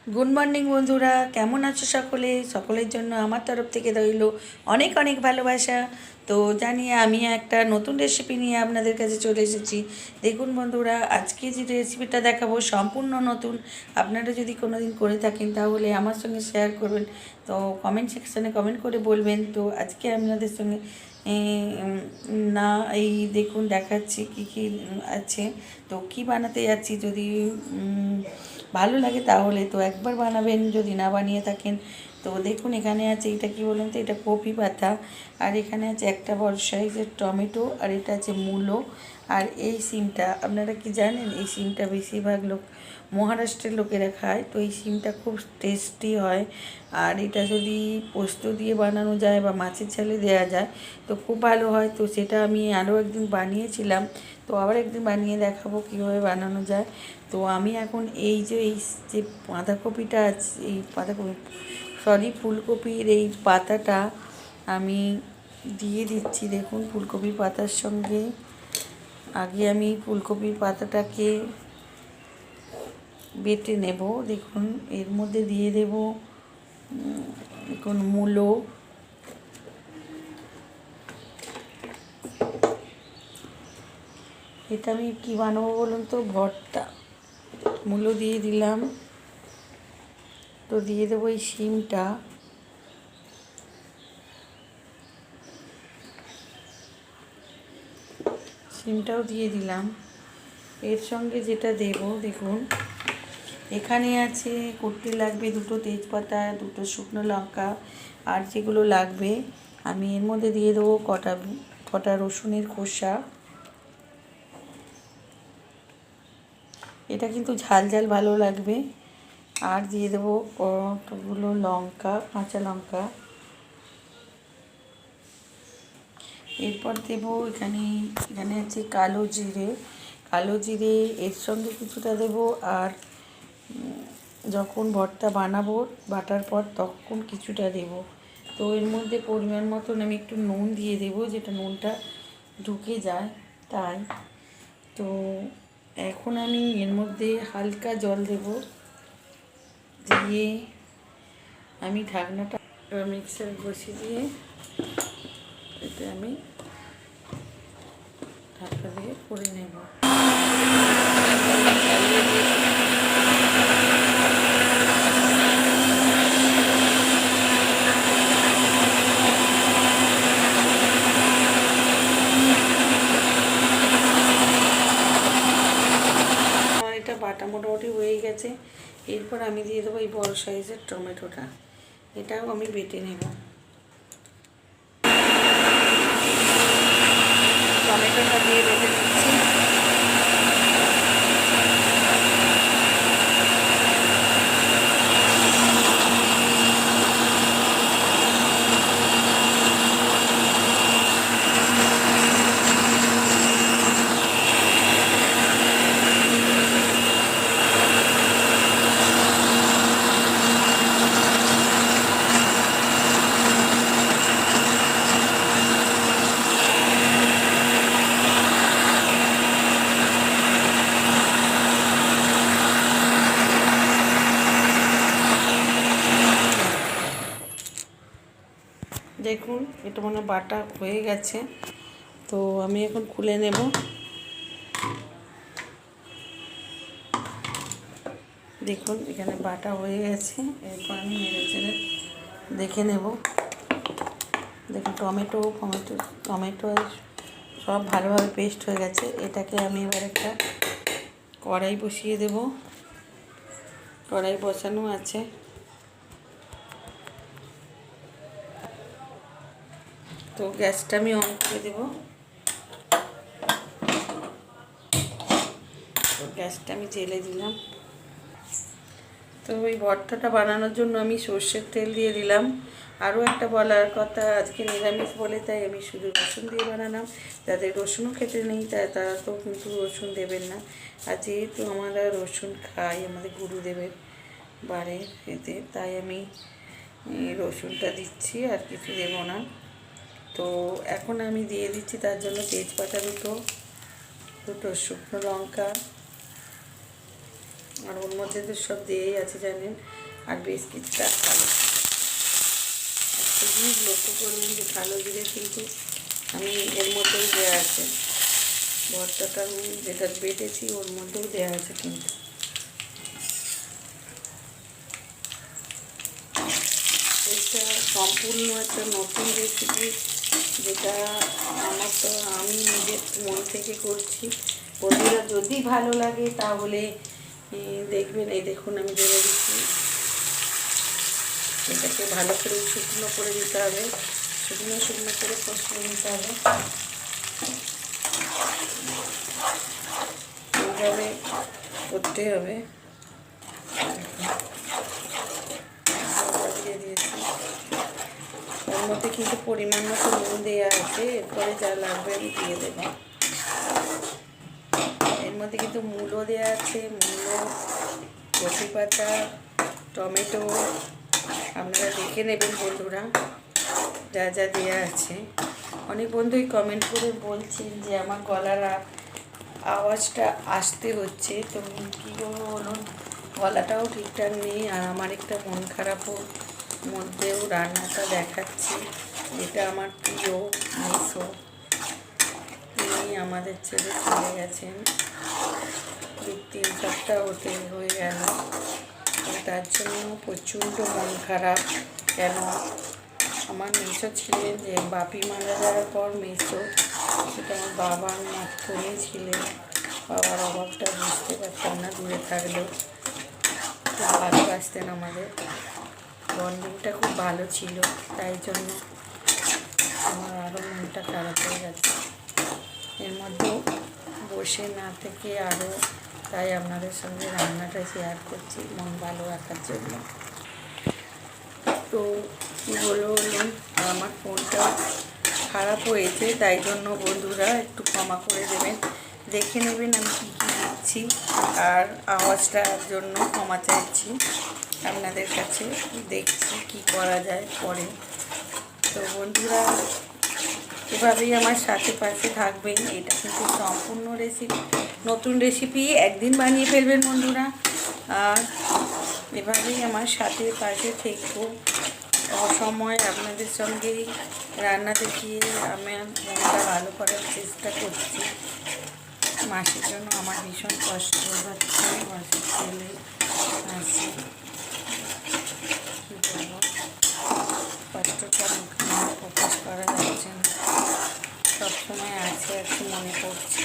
Good morning বন্ধুরা, কেমন আছো সকলে? সকলের জন্য আমার তরফ থেকে রইল অনেক অনেক ভালোবাসা। তো জানিয়ে আমি একটা নতুন রেসিপি নিয়ে আপনাদের কাছে চলে এসেছি। দেখুন বন্ধুরা, আজকে যে রেসিপিটা দেখাবো সম্পূর্ণ নতুন। আপনারা যদি কোনো দিন করে থাকেন তাহলে আমার সঙ্গে শেয়ার করবেন, তো কমেন্ট সেকশানে কমেন্ট করে বলবেন। তো আজকে আপনাদের সঙ্গে না এই দেখুন দেখাচ্ছি কি কি আছে। তো কি বানাতে যাচ্ছি, যদি ভালো লাগে তাহলে তো একবার বানাবেন, যদি না বানিয়ে থাকেন তো দেখুন। এখানে আছে, এটা কি বলুন তো, এটা কপি পাতা, আর এখানে আছে একটা বড় সাইজের টমেটো, আর এটা আছে মূলো। আর এই সিমটা আপনারা কি জানেন, এই সিমটা বেশিরভাগ লোক মহারাষ্ট্রের লোকেরা খায়। তো এই সিমটা খুব টেস্টি হয়, আর এটা যদি পোস্ত দিয়ে বানানো যায় বা মাছের ঝালে দেওয়া যায় তো খুব ভালো হয়। তো সেটা আমি আরও একদিন বানিয়েছিলাম, তো আবার একদিন বানিয়ে দেখাবো কীভাবে বানানো যায়। তো আমি এখন এই যে বাঁধাকপিটা আছে, এই বাঁধাকপি ফুলকপির এই পাতাটা আমি দিয়ে দিচ্ছি। দেখুন, ফুলকপির পাতার সঙ্গে আগে আমি ফুলকপির পাতাটাকে বেটে নেব। দেখুন, এর মধ্যে দিয়ে দেব দেখুন মূলো, এটা আমি কী বানাবো বলুন তো, ভর্তা। মূলো দিয়ে দিলাম, তো দিয়ে দেবো এই শিমটা, শিমটাও দিয়ে দিলাম। এর সঙ্গে যেটা দেব দেখুন, এখানে আছে, করতে লাগবে দুটো তেজপাতা, দুটো শুকনো লঙ্কা, আর যেগুলো লাগবে আমি এর মধ্যে দিয়ে দেবো কটা কটা রসুনের খোসা। এটা কিন্তু ঝাল ঝাল ভালো লাগবে। আর দিয়ে দেবো কতগুলো লঙ্কা, কাঁচা লঙ্কা। এরপর দেবো এখানে এখানে আছে কালো জিরে, কালো জিরে এর সঙ্গে কিছুটা দেবো। আর যখন ভর্তা বানাবো বাটার পর তখন কিছুটা দেব। তো এর মধ্যে পরিমাণ মতন আমি একটু নুন দিয়ে দেবো, যেটা নুনটা ঢুকে যায় তাই। তো এখন আমি এর মধ্যে হালকা জল দেব, দিয়ে আমি ঢাকনাটা মিক্সার বসিয়ে দিয়ে এতে আমি ঢাকা দিয়ে করে নেব। এটা বাটা মোটামুটি হয়ে গেছে। এরপর আমি দিয়ে দেবো এই বড় সাইজের টমেটোটা, এটাও আমি বেটে নেব। টমেটোটা দিয়ে বেটে নিচ্ছি। দেখুন, এটা মনে বাটা হয়ে গেছে, তো আমি এখন খুলে নেব। দেখুন, এখানে বাটা হয়ে গেছে। এরপর আমি নেড়ে চেড়ে দেখে নেব। দেখুন, টমেটো সব ভালোভাবে পেস্ট হয়ে গেছে। এটাকে আমি এবার একটা কড়াই বসিয়ে দেব। কড়াই বসানো আছে, তো গ্যাসটা আমি অন করে দেব। তো গ্যাসটা আমি জেলে দিলাম। তো ওই ভর্তাটা বানানোর জন্য আমি সর্ষের তেল দিয়ে দিলাম। আরও একটা বলার কথা, আজকে নিরামিষ বলে তাই আমি শুধু রসুন দিয়ে বানালাম। যাদের রসুনও খেতে নেই তারা তো কিন্তু রসুন দেবেন না। আর যেহেতু আমরা রসুন খাই, আমাদের গুরুদেবের বাড়ে এতে, তাই আমি রসুনটা দিচ্ছি, আর কিছু দেবো না। তো এখন আমি দিয়ে দিচ্ছি তার জন্য তেজপাতা দুটো, শুকনো লঙ্কা, আর ওর মধ্যে তো সব দিয়েই আছে জানেন, আর বেশ কিছুটা কালো। একটা জিনিস লক্ষ্য করবেন যে কালো জিরে কিন্তু আমি এর মধ্যেও দেওয়া আছে, ভর্তাটা আমি যেটা বেটেছি ওর মধ্যেও দেওয়া আছে কিন্তু। এটা সম্পূর্ণ একটা নতুন রেসিপি, যেটা আমার তো আমি নিজের মন থেকে করছি। বন্ধুরা যদি ভালো লাগে তাহলে দেখবেন। এই দেখুন আমি দেবে দিচ্ছি, এটাকে ভালো করে শুকনো করে দিতে হবে, শুকনো শুকনো করে কষিয়ে নিতে হবে। এইভাবে করতে হবে। দিয়ে দিয়েছি, ওর মধ্যে কিন্তু পরিমাণ মতো নুন দেওয়া আছে, এরপরে যা লাগবে আমি দিয়ে দেবো। এর মধ্যে কিন্তু মূলো দেওয়া আছে, মূলো, কচি পাতা, টমেটো, আপনারা দেখে নেবেন বন্ধুরা যা যা দেওয়া আছে। অনেক বন্ধুই কমেন্ট করে বলছেন যে আমার গলার আওয়াজটা আসতে হচ্ছে, তো কী করবো বলুন, গলাটাও ঠিকঠাক নেই, আর আমার একটা মন খারাপও মধ্যেও রান্নাটা দেখাচ্ছি। এটা আমার প্রিয় মেসো, তিনি আমাদের ছেড়ে চলে গেছেন 2-3 সপ্তাহ হয়ে গেল। তার জন্য প্রচণ্ড মন খারাপ। কেন, আমার মেসো ছিলেন যে বাপি মারা যাওয়ার পর মেসো, সেটা আমার বাবার মাধ্যমে ছিলেন। বাবার অভাবটা বুঝতে পারতাম না, দূরে থাকলেও খুব ভালোবাসতেন আমাদের, বন্ডিংটা খুব ভালো ছিল। তাই জন্য আমার আরও মনটা খারাপ হয়ে গেছে। এর মধ্যেও বসে না থেকে আরও, তাই আপনাদের সঙ্গে রান্নাটা শেয়ার করছি মন ভালো রাখার জন্য। তো কী বলুন, আমার ফোনটা খারাপ হয়েছে, তাই জন্য বন্ধুরা একটু ক্ষমা করে দেবেন, দেখে নেবেন আমি কী কী দিচ্ছি, আর আওয়াজটার জন্য ক্ষমা চাইছি আপনাদের কাছে। দেখছি কি করা যায় পরে। তো বন্ধুরা এভাবেই আমার সাথে পাশে থাকবেন। এটা কিন্তু সম্পূর্ণ রেসিপি, নতুন রেসিপি, একদিন বানিয়ে ফেলবেন বন্ধুরা। আর এভাবেই আমার সাথে পাশে থেকো, অসময় আপনাদের সঙ্গেই রান্না দেখিয়ে আমার মনটা ভালো করার চেষ্টা করছি। মাসির জন্য আমার ভীষণ কষ্ট হচ্ছে, মাসির ছেলে আসছে, কী বলবো, কষ্টটা মুখে প্রকাশ করা যাচ্ছে না, সবসময় আছে মনে পড়ছে।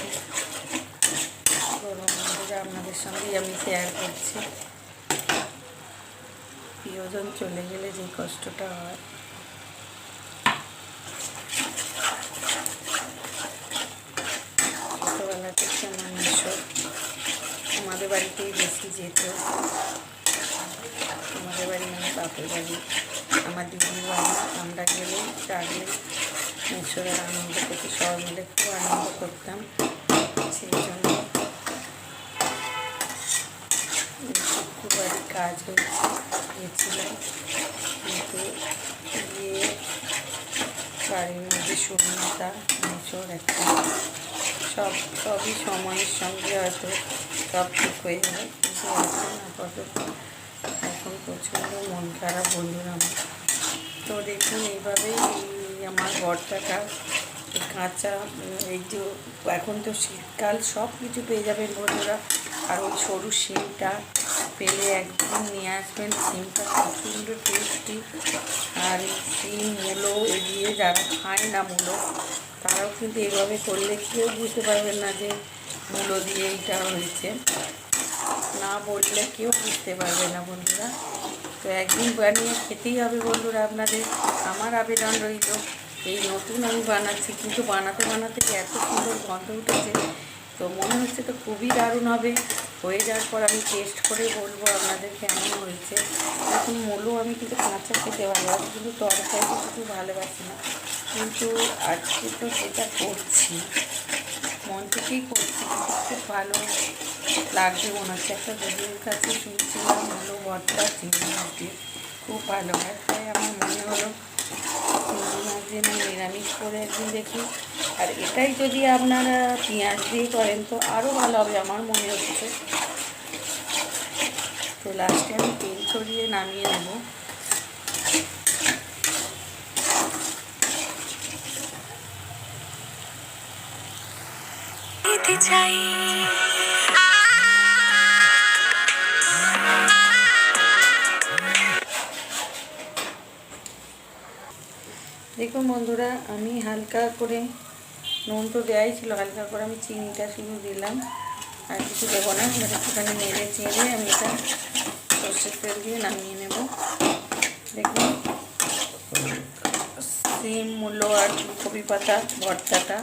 বন্ধুরা আপনাদের সঙ্গেই আমি শেয়ার করছি। প্রিয়জন চলে গেলে যে কষ্টটা হয়। ছোটোবেলা থেকে আমার মিশর আমাদের বাড়িতেই বেশি যেত। আমাদের বাড়ি মানে বাপের বাড়ি, আমার দিদির বাড়ি, আমরা গেলে ডাকলে মিশরে আনন্দ করতে সবাই মিলে খুব আনন্দ করতাম। সেই জন্য শুক্রবারই কাজ হয়েছে, গিয়েছিলাম, কিন্তু গিয়ে বাড়ির মধ্যে শূন্যতা, মিশর একটা, সবই সময়ের সঙ্গে হয়তো সব ঠিক হয়ে যাবে, কিন্তু এখন আপাতত এখন প্রচণ্ড মন খারাপ বন্ধুরা আমার। তো দেখুন এইভাবেই আমার ভর্তাটা কাঁচা, এই যে এখন তো শীতকাল, সব কিছু পেয়ে যাবেন বন্ধুরা। আর ওই সরু শিমটা পেলে একদিন নিয়ে আসবেন, শিমটা প্রচণ্ড টেস্টি। আর এই শিম, মূলো এগিয়ে যারা খায় না মূলো, তারাও কিন্তু এইভাবে করলে কেউ বুঝতে পারবেন না যে মূলো দিয়ে এইটা হয়েছে, না বললে কেউ বুঝতে পারবে না বন্ধুরা। তো একদিন বানিয়ে খেতেই হবে বন্ধুরা আপনাদের। আমার আবেদন রইল, এই নতুন আমি বানাচ্ছি, কিন্তু বানাতে বানাতে এত সুন্দর গন্ধ উঠেছে, তো মনে হচ্ছে তো খুবই দারুণ হবে। হয়ে যাওয়ার পর আমি টেস্ট করে বলবো আপনাদের কেমন হয়েছে। এখন মূলো আমি কিন্তু কাঁচা খেতে ভালোবাসি, কিন্তু তরকারি কিছু ভালোবাসি না, কিন্তু আজকে তো সেটা করছি, মন থেকেই করছি, কিন্তু খুব ভালো লাগবে মনে হচ্ছে। একটা দিদির কাছে শুনছিলাম মূলো ভর্তা চিংড়ি মাছ দিয়ে খুব ভালো হয়, তাই আমার মনে হলো চিংড়ি মাছ দিয়ে আমি নিরামিষ করে একদিন দেখি। আর এটাই যদি আপনারা পেঁয়াজ দিয়ে করেন তো আরও ভালো হবে আমার মনে হচ্ছে। তো লাস্টে আমি তেল ছড়িয়ে নামিয়ে নেব। চাই দেখুন বন্ধুরা, আমি হালকা করে, নুন তো দেওয়াই ছিল, হালকা করে আমি চিনিটা শুধু দিলাম, আর কিছু দেবো না। একটুখানি নেড়ে চেড়ে আমি এটা সর্ষের তেল দিয়ে নামিয়ে নেব। দেখুন সিম, মূলো আর ফুলকপি পাতা ভর্তাটা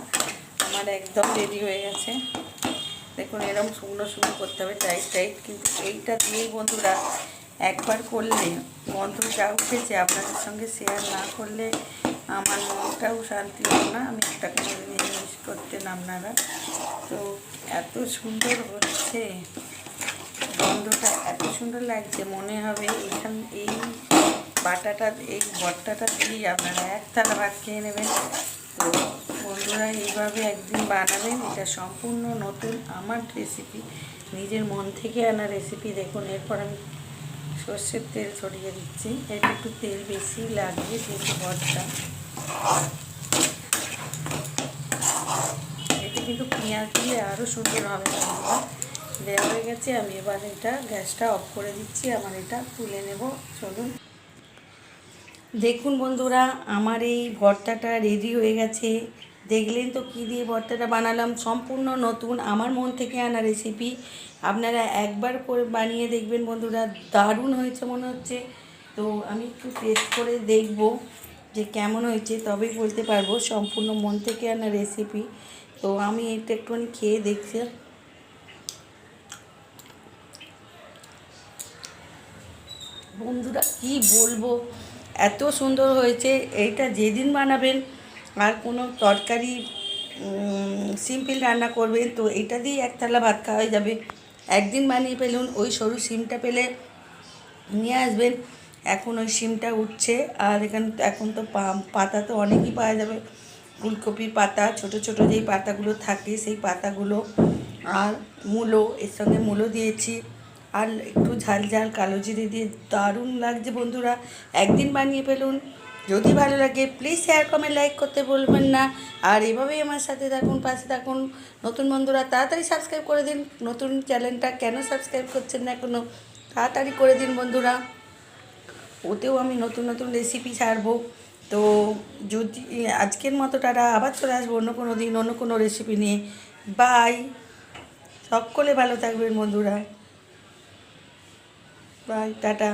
আমার একদম রেডি হয়ে গেছে। দেখুন এরকম শুকনো শুকনো করতে হবে, টাইট টাইট। কিন্তু এইটা দিয়েই বন্ধুরা একবার করলে গন্ধ যা উঠেছে আপনাদের সঙ্গে শেয়ার না করলে আমার মনটাও শান্তি হলো না। আমি একটা কোনো জিনিস করতেন আপনারা, তো এত সুন্দর হচ্ছে, গন্ধটা এত সুন্দর লাগছে, মনে হবে এই বাটাটা, এই ভর্তাটা দিয়েই আপনারা এক থালা ভাত খেয়ে নেবেন। তো বন্ধুরা এইভাবে একদিন বানাবেন, এটা সম্পূর্ণ নতুন আমার রেসিপি, নিজের মন থেকে আনা রেসিপি। দেখুন এরপর আমি সর্ষের তেল ছড়িয়ে দিচ্ছি, এটা একটু তেল বেশি লাগবে যেহেতু ভর্তা। এটা কিন্তু পেঁয়াজ দিলে আরও সুন্দর হবে। বন্ধুরা দেওয়া হয়ে গেছে, আমি এবার এটা গ্যাসটা অফ করে দিচ্ছি, আমার এটা তুলে নেব। চলুন দেখুন বন্ধুরা, আমার এই ভর্তাটা রেডি হয়ে গেছে। দেখলেন তো কী দিয়ে ভর্তাটা বানালাম, সম্পূর্ণ নতুন আমার মন থেকে আনা রেসিপি। আপনারা একবার করে বানিয়ে দেখবেন বন্ধুরা, দারুণ হয়েছে মনে হচ্ছে। তো আমি একটু টেস্ট করে দেখব যে কেমন হয়েছে, তবেই বলতে পারবো সম্পূর্ণ মন থেকে আনা রেসিপি। তো আমি এটা একটুখানি খেয়ে দেখছি। বন্ধুরা কি বলবো, এত সুন্দর হয়েছে। এইটা যেদিন বানাবেন আর কোনো তরকারি সিম্পল রান্না করবেন, তো এটা দিয়ে এক থালা ভাত খাওয়া হয়ে যাবে। একদিন বানিয়ে ফেলুন, ওই সরু সিমটা পেলে নিয়ে আসবেন। এখন ওই সিমটা উঠছে, আর এখন তো পাতা তো অনেকই পাওয়া যাবে, ফুলকপির পাতা, ছোট ছোট যেই পাতাগুলো থাকে সেই পাতাগুলো, আর মূলো, এর সঙ্গে মূলো দিয়েছি, আর একটু ঝাল ঝাল কালো জিরে দিয়ে দারুণ লাগছে বন্ধুরা। একদিন বানিয়ে ফেলুন, যদি ভালো লাগে প্লিজ শেয়ার কমেন্ট লাইক করতে বলবেন না। আর এভাবেই আমার সাথে থাকুন, পাশে থাকুন। নতুন বন্ধুরা তাড়াতাড়ি সাবস্ক্রাইব করে দিন, নতুন চ্যানেলটা কেন সাবস্ক্রাইব করছেন না এখনও, তাড়াতাড়ি করে দিন বন্ধুরা। ওতেও আমি নতুন নতুন রেসিপি ছাড়বো। তো যদি আজকের মতো টাটা, আবার চলে আসবো অন্য কোনো দিন অন্য কোনো রেসিপি নিয়ে। বাই, সকলে ভালো থাকবেন বন্ধুরা, বাই, টাটা।